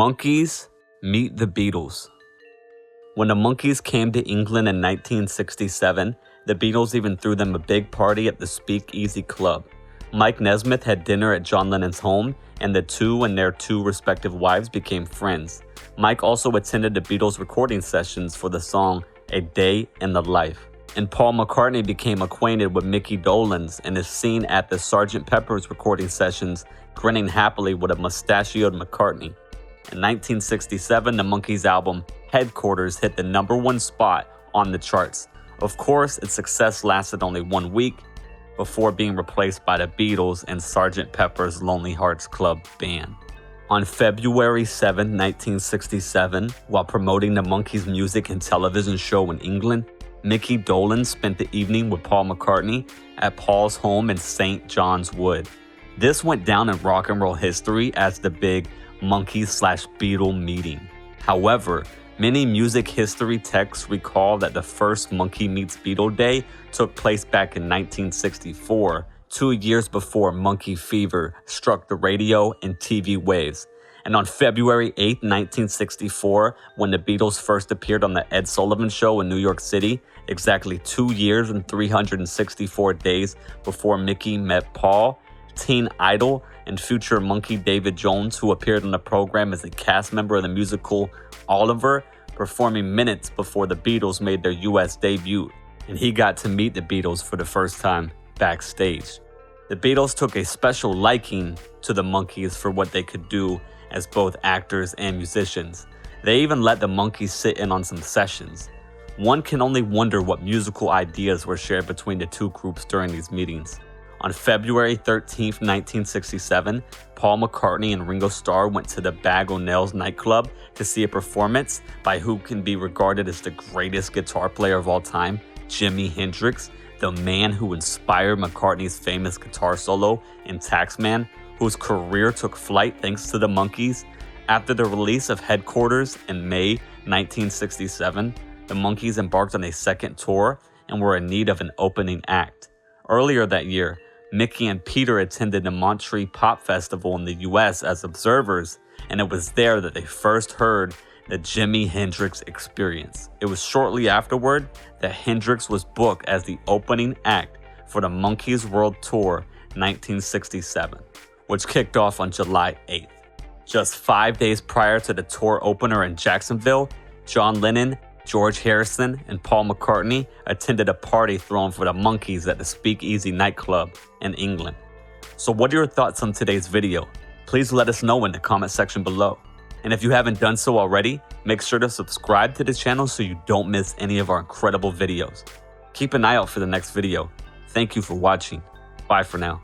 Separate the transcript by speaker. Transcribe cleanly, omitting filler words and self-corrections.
Speaker 1: Monkees meet the Beatles. When the Monkees came to England in 1967, the Beatles even threw them a big party at the Speakeasy Club. Mike Nesmith had dinner at John Lennon's home, and the two and their two respective wives became friends. Mike also attended the Beatles recording sessions for the song A Day in the Life. And Paul McCartney became acquainted with Mickey Dolenz and is seen at the Sgt. Pepper's recording sessions grinning happily with a mustachioed McCartney. In 1967, the Monkees' album Headquarters hit the #1 spot on the charts. Of course, its success lasted only 1 week before being replaced by the Beatles and Sgt. Pepper's Lonely Hearts Club Band. On February 7, 1967, while promoting the Monkees' music and television show in England, Mickey Dolenz spent the evening with Paul McCartney at Paul's home in St. John's Wood. This went down in rock and roll history as the big Monkees/Beatle meeting. However, many music history texts recall that the first Monkee meets Beatle Day took place back in 1964, 2 years before Monkey Fever struck the radio and TV waves. And on February 8, 1964, when the Beatles first appeared on the Ed Sullivan Show in New York City, exactly 2 years and 364 days before Mickey met Paul, teen idol and future Monkee David Jones, who appeared on the program as a cast member of the musical Oliver, performing minutes before the Beatles made their US debut, and he got to meet the Beatles for the first time backstage. The Beatles took a special liking to the Monkees for what they could do as both actors and musicians. They even let the Monkees sit in on some sessions. One can only wonder what musical ideas were shared between the two groups during these meetings. On February 13, 1967, Paul McCartney and Ringo Starr went to the Bag O' Nails nightclub to see a performance by who can be regarded as the greatest guitar player of all time, Jimi Hendrix, the man who inspired McCartney's famous guitar solo in Taxman, whose career took flight thanks to the Monkees. After the release of Headquarters in May 1967, the Monkees embarked on a second tour and were in need of an opening act. Earlier that year, Mickey and Peter attended the Monterey Pop Festival in the US as observers, and it was there that they first heard the Jimi Hendrix Experience. It was shortly afterward that Hendrix was booked as the opening act for the Monkees World Tour 1967, which kicked off on July 8th. Just 5 days prior to the tour opener in Jacksonville, John Lennon, George Harrison, and Paul McCartney attended a party thrown for the Monkees at the Speakeasy nightclub in England. So what are your thoughts on today's video? Please let us know in the comment section below. And if you haven't done so already, make sure to subscribe to the channel so you don't miss any of our incredible videos. Keep an eye out for the next video. Thank you for watching. Bye for now.